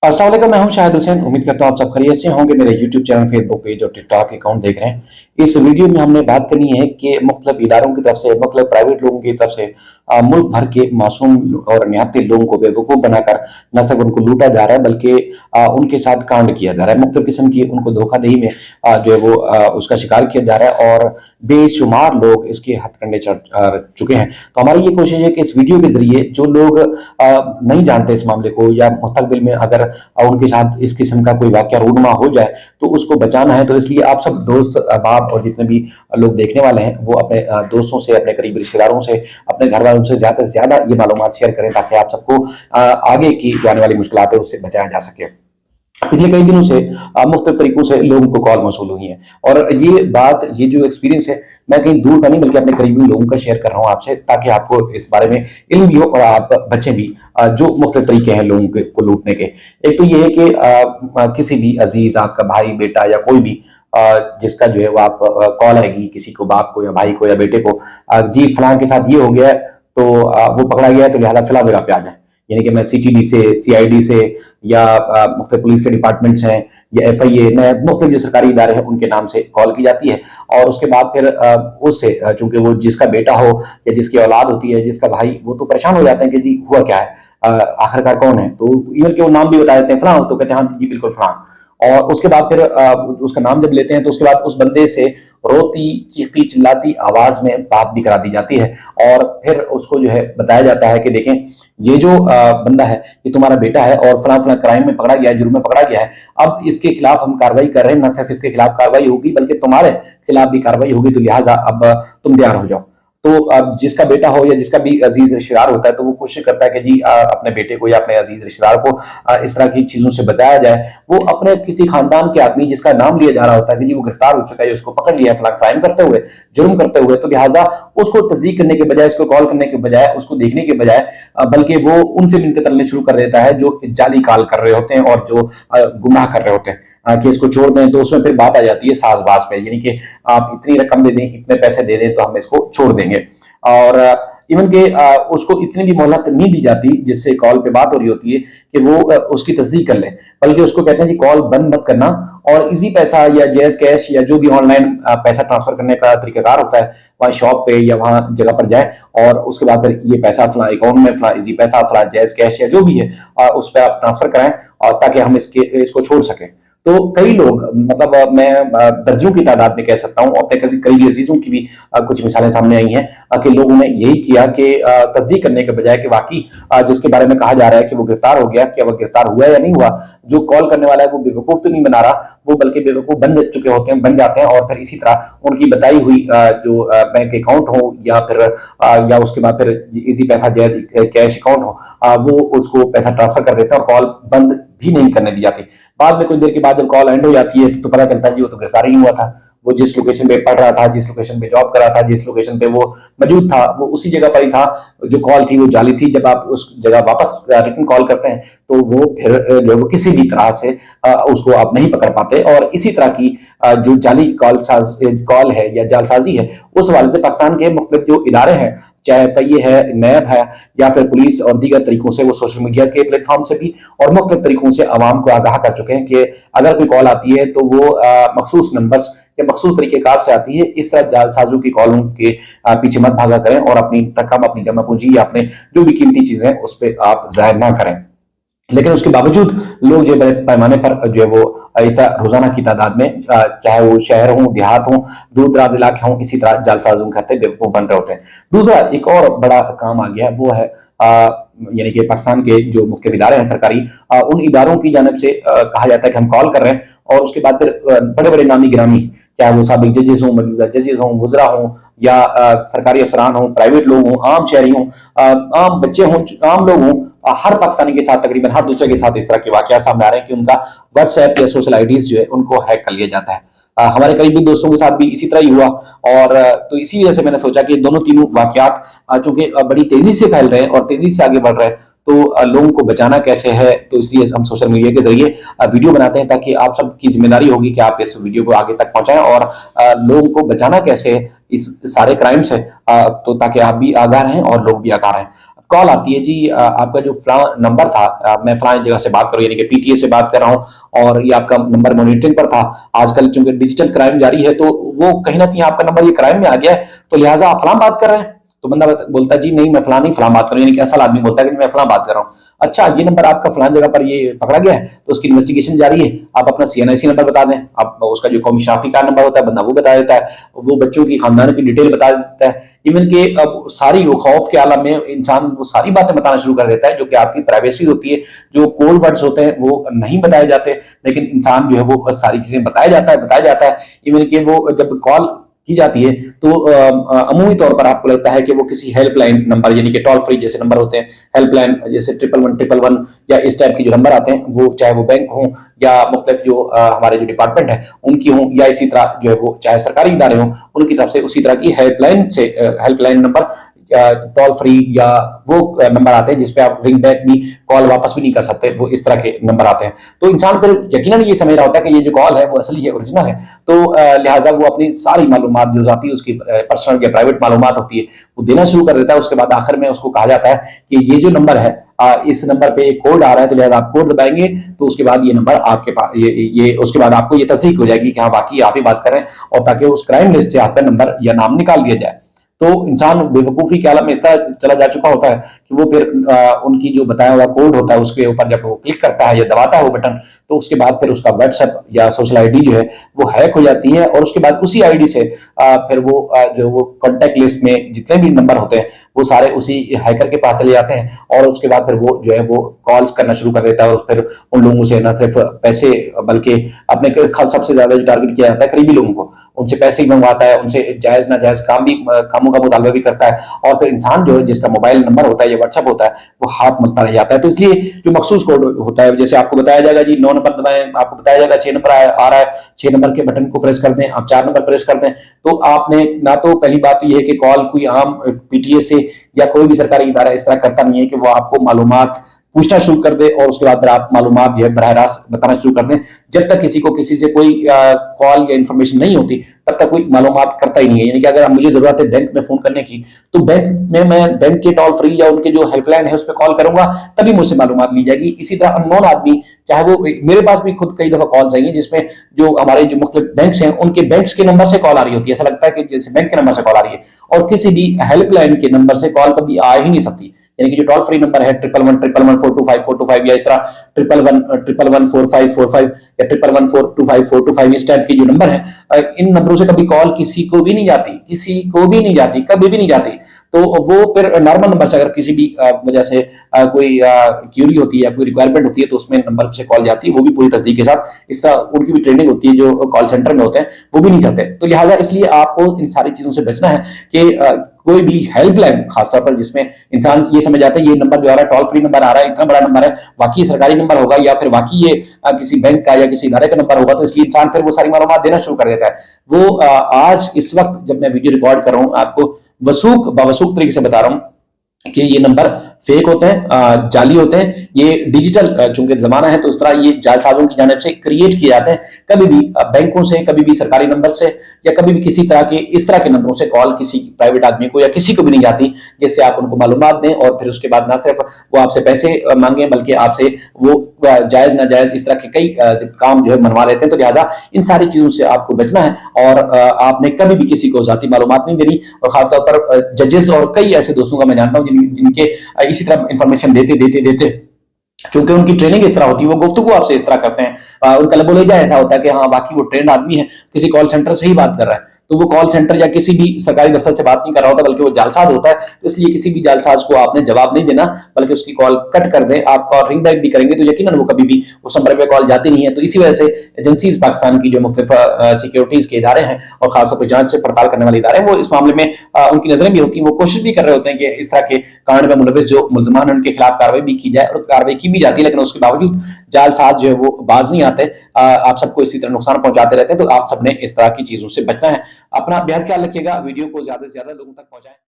अस्सलाम वालेकुम, मैं हूं शाहिद हुसैन। उम्मीद करता हूं आप सब खैरियत से होंगे। मेरे यूट्यूब चैनल, फेसबुक पेज और टिकटॉक अकाउंट देख रहे हैं। इस वीडियो में हमने बात करनी है कि मुख्तलिफ इदारों की तरफ से, मुख्तलिफ प्राइवेट लोगों की तरफ से मुल्क भर के मासूम और निहत्थे लोगों को बेवकूफ़ बनाकर न सिर्फ उनको लूटा जा रहा है, बल्कि उनके साथ कांड किया जा रहा है। मुख्तलिफ किस्म की उनको धोखाधही में जो है वो उसका शिकार किया जा रहा है और बेशुमार लोग इसके हथकंडे चढ़ चुके हैं। तो हमारी ये कोशिश है कि इस वीडियो के जरिए जो लोग नहीं जानते इस मामले को, या मुस्तकबिल में अगर उनके साथ इस किस्म का कोई वाकया रूनुमा हो जाए तो उसको बचाना है। तो इसलिए आप सब दोस्त अहबाब और जितने भी लोग देखने वाले हैं वो अपने दोस्तों से, अपने करीबी रिश्तेदारों से, अपने घर वालों से ज़्यादा ये मालूमात शेयर करें, ताकि आप सबको आगे की जो आने वाली मुश्किलात है उससे बचाया जा सके। पिछले कई दिनों से मुख्तलिफ तरीकों से लोगों को कॉल मौसूल हुई है, और ये जो एक्सपीरियंस है, मैं कहीं दूर का नहीं बल्कि अपने करीबी लोगों का शेयर कर रहा हूँ आपसे, ताकि आपको इस बारे में इल्म भी हो और आप बच्चे भी जो मुख्तलिफ तरीके हैं लोगों को लूटने के। एक तो ये है कि किसी भी अजीज, आपका भाई, बेटा या कोई भी जिसका जो है वो आप कॉल आएगी किसी को, बाप को या भाई को या बेटे को, जी फलां के साथ ये हो गया है, तो वो पकड़ा गया है, तो लिहाजा फिलहाल जगह पे आ जाए। यानी कि मैं सीटीडी से, सीआईडी से, या मुख्तलिफ पुलिस के डिपार्टमेंट्स हैं, या एफआईए, मुख्तलिफ जो सरकारी इदारे हैं उनके नाम से कॉल की जाती है। और उसके बाद फिर उससे चूंकि वो जिसका बेटा हो या जिसकी औलाद होती है, जिसका भाई, वो तो परेशान हो जाते हैं कि जी हुआ क्या है, आखिरकार कौन है। तो इवन के वो नाम भी बता देते हैं, फलां, तो कहते हैं हाँ जी बिल्कुल फलां। और उसके बाद फिर उसका नाम जब लेते हैं तो उसके बाद उस बंदे से रोती, चीखती, चिल्लाती आवाज में बात भी करा दी जाती है, और फिर उसको जो है बताया जाता है कि देखें ये जो बंदा है ये तुम्हारा बेटा है और फला फला क्राइम में पकड़ा गया है, जुर्म में पकड़ा गया है। अब इसके खिलाफ हम कार्रवाई कर रहे हैं, न सिर्फ इसके खिलाफ कार्रवाई होगी बल्कि तुम्हारे खिलाफ भी कार्रवाई होगी, तो लिहाजा अब तुम तैयार हो जाओ। तो अब जिसका बेटा हो या जिसका भी अजीज रिश्तेदार होता है, तो वो कोशिश करता है कि जी अपने बेटे को या अपने अजीज रिश्तेदार को इस तरह की चीजों से बचाया जाए। वो अपने किसी खानदान के आदमी जिसका नाम लिया जा रहा होता है कि जी वो गिरफ्तार हो चुका है, उसको पकड़ लिया है फला क्राइम करते हुए, जुर्म करते हुए, तो लिहाजा उसको तस्दीक करने के बजाय, उसको कॉल करने के बजाय, उसको देखने के बजाय, बल्कि वो उनसे मिलते तरने शुरू कर देता है जो जाली कॉल कर रहे होते हैं और जो गुमराह कर रहे होते हैं कि इसको छोड़ दें। तो उसमें फिर बात आ जाती है साजबाज पे, यानी कि आप इतनी रकम दे दें, इतने पैसे दे दें तो हम इसको छोड़ देंगे। और इवन के उसको इतनी भी मोहलत नहीं दी जाती जिससे कॉल पे बात हो रही होती है कि वो उसकी तस्दीक कर ले, बल्कि उसको कहते हैं कि कॉल बंद मत करना, और इजी पैसा या जैज कैश या जो भी ऑनलाइन पैसा ट्रांसफर करने का तरीकाकार होता है, वहाँ शॉप पे या वहाँ जगह पर जाए, और उसके बाद फिर ये पैसा फला अकाउंट में, फला इजी पैसा, फला जैज कैश या जो भी है उस पर आप ट्रांसफर कराएं, और ताकि हम इसको छोड़ सकें। तो कई लोग, मतलब मैं दर्जनों की तादाद में कह सकता हूँ, अपने किसी करीबी अजीजों की भी कुछ मिसालें सामने आई हैं कि लोगों ने यही किया कि तस्दीक करने के बजाय कि वाकई जिसके बारे में कहा जा रहा है कि वो गिरफ्तार हो गया, क्या वो गिरफ्तार हुआ या नहीं हुआ, जो कॉल करने वाला है वो बेवकूफ तो नहीं बना रहा, वो बल्कि बेवकूफ बन चुके होते हैं, बन जाते हैं, और फिर इसी तरह उनकी बताई हुई जो बैंक अकाउंट हो या फिर या उसके बाद फिर इजी पैसा जैज कैश अकाउंट हो, वो उसको पैसा ट्रांसफर कर देते हैं और कॉल बंद भी नहीं करने दी जाती। बाद में कुछ देर के बाद जब कॉल एंड हो जाती है तो पता चलता है जी वो तो गिरफ्तार ही नहीं हुआ था, वो जिस लोकेशन पे पढ़ रहा था, जिस लोकेशन पे जॉब कर रहा था, जिस लोकेशन पे वो मौजूद था, वो उसी जगह पर ही था। जो कॉल थी वो जाली थी। जब आप उस जगह वापस रिटर्न कॉल करते हैं तो वो फिर जो वो किसी भी तरह से उसको आप नहीं पकड़ पाते, और इसी तरह की जो जाली कॉल है या जालसाजी है, उस हवाले से पाकिस्तान के मुख्तलिफ जो इदारे हैं, चाहे एफआईए है, नैब है, या फिर पुलिस और दीगर तरीकों से, वो सोशल मीडिया के प्लेटफॉर्म से भी और मुख्तलिफ तरीकों से आवाम को आगाह कर चुके हैं कि अगर कोई कॉल आती है तो वो मखसूस नंबर्स या मखसूस तरीकेकार से आती है। इस तरह जालसाजों की कॉलों के पीछे मत भागा करें, और अपनी रकम, अपनी जमा पूंजी या अपने जो भी कीमती चीजें हैं उस पर आप जाहिर ना करें। लेकिन उसके बावजूद लोग जो बड़े पैमाने पर जो है वो इस तरह रोजाना की तादाद में, चाहे वो शहर हो, देहात हो, दूर दराज इलाके हों, इसी तरह जालसाजों के हत्थे बेवकूफ बन रहे होते हैं। दूसरा एक और बड़ा काम आ गया है, वो है यानी कि पाकिस्तान के जो मुख्तलिफ इदारे हैं सरकारी, उन इदारों की जानिब से कहा जाता है कि हम कॉल कर रहे हैं, और उसके बाद फिर बड़े बड़े नामी गिरामी, चाहे वो साबिक जजेस हों, मौजूदा जजेस हों, वुज़रा हों, या सरकारी अफसरान हों, प्राइवेट लोग हों, आम शहरी हों, आम बच्चे हों, आम लोग हों, हर पाकिस्तानी के साथ, तकरीबन हर दूसरे के साथ इस तरह के वाकयात सामने आ रहे हैं कि उनका व्हाट्सएप या सोशल आईडीज जो है उनको हैक कर लिया जाता है। हमारे करीबी दोस्तों के साथ भी इसी तरह ही हुआ, और तो इसी वजह से मैंने सोचा कि दोनों तीनों वाकयात चूंकि बड़ी तेजी से फैल रहे हैं और तेजी से आगे बढ़ रहे हैं, तो लोगों को बचाना कैसे है, तो इसलिए हम सोशल मीडिया के जरिए वीडियो बनाते हैं, ताकि आप सबकी जिम्मेदारी होगी कि आप इस वीडियो को आगे तक पहुंचाएं, और लोगों को बचाना कैसे है इस सारे क्राइम से, तो ताकि आप भी आगाह रहें और लोग भी आगाह रहें। कॉल आती है जी आपका जो फलां नंबर था, मैं फलां जगह से बात कर रहा हूँ, यानी कि पीटीए से बात कर रहा हूँ और ये आपका नंबर मॉनिटरिंग पर था। आजकल चूंकि डिजिटल क्राइम जारी है तो वो कहीं ना कहीं आपका नंबर ये क्राइम में आ गया है, तो लिहाजा आप फलां बात कर रहे हैं। तो बंदा बोलता है जी नहीं मैं फलां नहीं फलां बात कर रहा हूँ, यानी कि असल आदमी बोलता है कि मैं फलां बात कर रहा हूँ। अच्छा ये नंबर आपका फलां जगह पर ये पकड़ा गया है तो उसकी इन्वेस्टिगेशन जारी है, आप अपना सीएनआईसी नंबर बता दें, आप उसका जो कौमी शनाख्ती कार्ड नंबर होता है बंदा वो बता देता है, वो बच्चों की खानदान की डिटेल बता देता है। इवन के अब सारी वो खौफ के आलम में इंसान वो सारी बातें बताना शुरू कर देता है जो कि आपकी प्राइवेसी होती है, जो कोड वर्ड्स होते हैं वो नहीं बताए जाते, लेकिन इंसान जो है वो सारी चीजें बताया जाता है। इवन के वो जब कॉल की जाती है तो अमूमी तौर पर आपको लगता है कि वो किसी हेल्पलाइन नंबर यानी कि टोल फ्री जैसे नंबर होते हैं, हेल्पलाइन जैसे 111 या इस टाइप के जो नंबर आते हैं, वो चाहे वो बैंक हो या मुख्तलिफ जो हमारे जो डिपार्टमेंट है उनकी हो, या इसी तरह जो है वो चाहे सरकारी इदारे हों उनकी तरफ से उसी तरह की हेल्पलाइन नंबर टोल फ्री या वो नंबर आते हैं जिसपे आप रिंग बैक भी कॉल वापस भी नहीं कर सकते, वो इस तरह के नंबर आते हैं। तो इंसान फिर यकीनन ये समझ रहा होता है कि ये जो कॉल है वो असली है, ओरिजिनल है, तो लिहाजा वो अपनी सारी मालूमात जो जाती है उसकी पर्सनल या प्राइवेट मालूमात होती है वो देना शुरू कर देता है। उसके बाद आखिर में उसको कहा जाता है कि ये जो नंबर है इस नंबर पे एक कोड आ रहा है तो लिहाजा आप कोड दबाएंगे तो उसके बाद ये नंबर आपके पास ये उसके बाद आपको ये तस्दीक हो जाएगी कि हाँ वाकई आप ही बात कर रहे हैं, और ताकि उस क्राइम लिस्ट से आपका नंबर या नाम निकाल दिया जाए। तो इंसान बेवकूफी के आलम में इस तरह चला जा चुका होता है कि वो फिर उनकी जो बताया हुआ कोड होता है उसके ऊपर जब वो क्लिक करता है या दबाता है वो बटन, तो उसके बाद फिर उसका व्हाट्सएप या सोशल आईडी जो है वो हैक हो जाती है, और उसके बाद उसी आईडी से फिर वो जो वो कॉन्टैक्ट लिस्ट में जितने भी नंबर होते हैं वो सारे उसी हैकर के पास चले जाते हैं, और उसके बाद फिर वो जो है वो कॉल्स करना शुरू कर देता है, और फिर उन लोगों से न सिर्फ पैसे बल्कि अपने सबसे ज्यादा जो टारगेट किया जाता है करीबी लोगों को, उनसे पैसे ही मंगवाता है, उनसे जायज नाजायज कामों का मुतालबा भी करता है, और फिर इंसान जो है जिसका मोबाइल नंबर होता है या व्हाट्सएप होता है वो हाथ मलता रह जाता है। तो इसलिए जो मखसूस कोड होता है, जैसे आपको बताया जाएगा जी 9 नंबर दबाएं, आपको बताया जाएगा 6 नंबर आ रहा है, 6 नंबर के बटन को प्रेस कर दें, आप 4 नंबर प्रेस कर दें, तो आपने ना तो पहली बात तो यह है कि कॉल कोई आम पीटीए से या कोई भी सरकारी इदारा इस तरह करता नहीं है कि वो आपको मालूमात पूछना शुरू कर दे और उसके बाद फिर आप मालूमात जो है बराह रास्त बताना शुरू कर दें। जब तक किसी को किसी से कोई कॉल या इंफॉर्मेशन नहीं होती तब तक कोई मालूमात करता ही नहीं है। यानी कि अगर मुझे जरूरत है बैंक में फोन करने की तो बैंक में मैं बैंक के टोल फ्री या उनके जो हेल्पलाइन है उस पर कॉल करूंगा तभी मुझसे मालूमात ली जाएगी। इसी तरह अननोन आदमी, चाहे वो मेरे पास भी खुद कई दफा कॉल्स आई हैं जिसमें जो हमारे जो मुख्तलिफ बैंक्स हैं उनके बैंक्स के नंबर से कॉल आ रही होती है, ऐसा लगता है कि जैसे बैंक के नंबर से कॉल आ रही है, और किसी भी हेल्पलाइन के नंबर से कॉल कभी आ ही नहीं सकती। यानी कि जो टोल फ्री नंबर है 111 या इस तरह 1114545 या 111425425 इस टाइप की जो नंबर है, इन नंबरों से कभी कॉल किसी को भी नहीं जाती, किसी को भी नहीं जाती, कभी भी नहीं जाती। तो वो फिर नॉर्मल नंबर से अगर किसी भी वजह से कोई क्यूरी होती है या कोई रिक्वायरमेंट होती है तो उसमें नंबर से कॉल जाती है, वो भी पूरी तस्दीक के साथ। इस तरह उनकी भी ट्रेनिंग होती है जो कॉल सेंटर में होते हैं, वो भी नहीं करते। तो लिहाजा इसलिए आपको इन सारी चीजों से बचना है कि कोई भी हेल्पलाइन खासतौर पर जिसमें इंसान ये समझ जाता है ये नंबर जो आ रहा है टोल फ्री नंबर आ रहा है, इतना बड़ा नंबर है, वाकई सरकारी नंबर होगा या फिर वाकई ये किसी बैंक का या किसी इदारे का नंबर होगा, तो इसलिए इंसान फिर वो सारी मालूमात देना शुरू कर देता है। वो आज इस वक्त जब मैं वीडियो रिकॉर्ड कर रहा हूँ आपको बवसूख तरीके से बता रहा हूं कि ये नंबर फेक होते हैं, जाली होते हैं। ये डिजिटल चूंकि जमाना है तो उस तरह ये जालसाजों की जानिब से क्रिएट किए जाते हैं। कभी भी बैंकों से, कभी भी सरकारी नंबर से या कभी भी किसी तरह के इस तरह के नंबरों से कॉल किसी प्राइवेट आदमी को या किसी को भी नहीं जाती जिससे आप उनको मालूमात दें और फिर उसके बाद ना सिर्फ वो आपसे पैसे मांगे बल्कि आपसे वो जायज नाजायज इस तरह के कई काम जो है मनवा लेते हैं। तो लिहाजा इन सारी चीजों से आपको बचना है और आपने कभी भी किसी को जाती मालूमात नहीं देनी। और खासतौर पर जजेस और कई ऐसे दोस्तों का मैं जानता हूं जिनके इसी तरह इंफॉर्मेशन देते क्योंकि उनकी ट्रेनिंग इस तरह होती है, वो गुफ्तगू आपसे इस तरह करते हैं, उनका लबोलेजा ऐसा होता है कि हाँ बाकी वो ट्रेंड आदमी है, किसी कॉल सेंटर से ही बात कर रहा है, तो वो कॉल सेंटर या किसी भी सरकारी दफ्तर से बात नहीं कर रहा होता बल्कि वो जालसाज होता है। तो इसलिए किसी भी जालसाज को आपने जवाब नहीं देना बल्कि उसकी कॉल कट कर दें। आप कॉल रिंग बैक भी करेंगे तो यकीनन वो कभी भी उस नंबर पे कॉल जाती नहीं है। तो इसी वजह से एजेंसीज पाकिस्तान की जो मुख्तलिफ सिक्योरिटीज के इदारे हैं और खासतौर पर जांच से पड़ताल करने वाले इदारे हैं वो इस मामले में उनकी नजरें भी होती हैं, वो कोशिश भी कर रहे होते हैं कि इस तरह के कांड में मुलविस जो मुल्ज़िमान हैं उनके खिलाफ कार्रवाई भी की जाए, और कार्रवाई की भी जाती है, लेकिन उसके बावजूद जालसाज जो है वो बाज नहीं आते, आप सबको इसी तरह नुकसान पहुंचाते रहते हैं। तो आप सबने इस तरह की चीजों से बचना है। अपना बेहद ख्याल रखिएगा, वीडियो को ज्यादा से ज्यादा लोगों तक पहुंचाएं।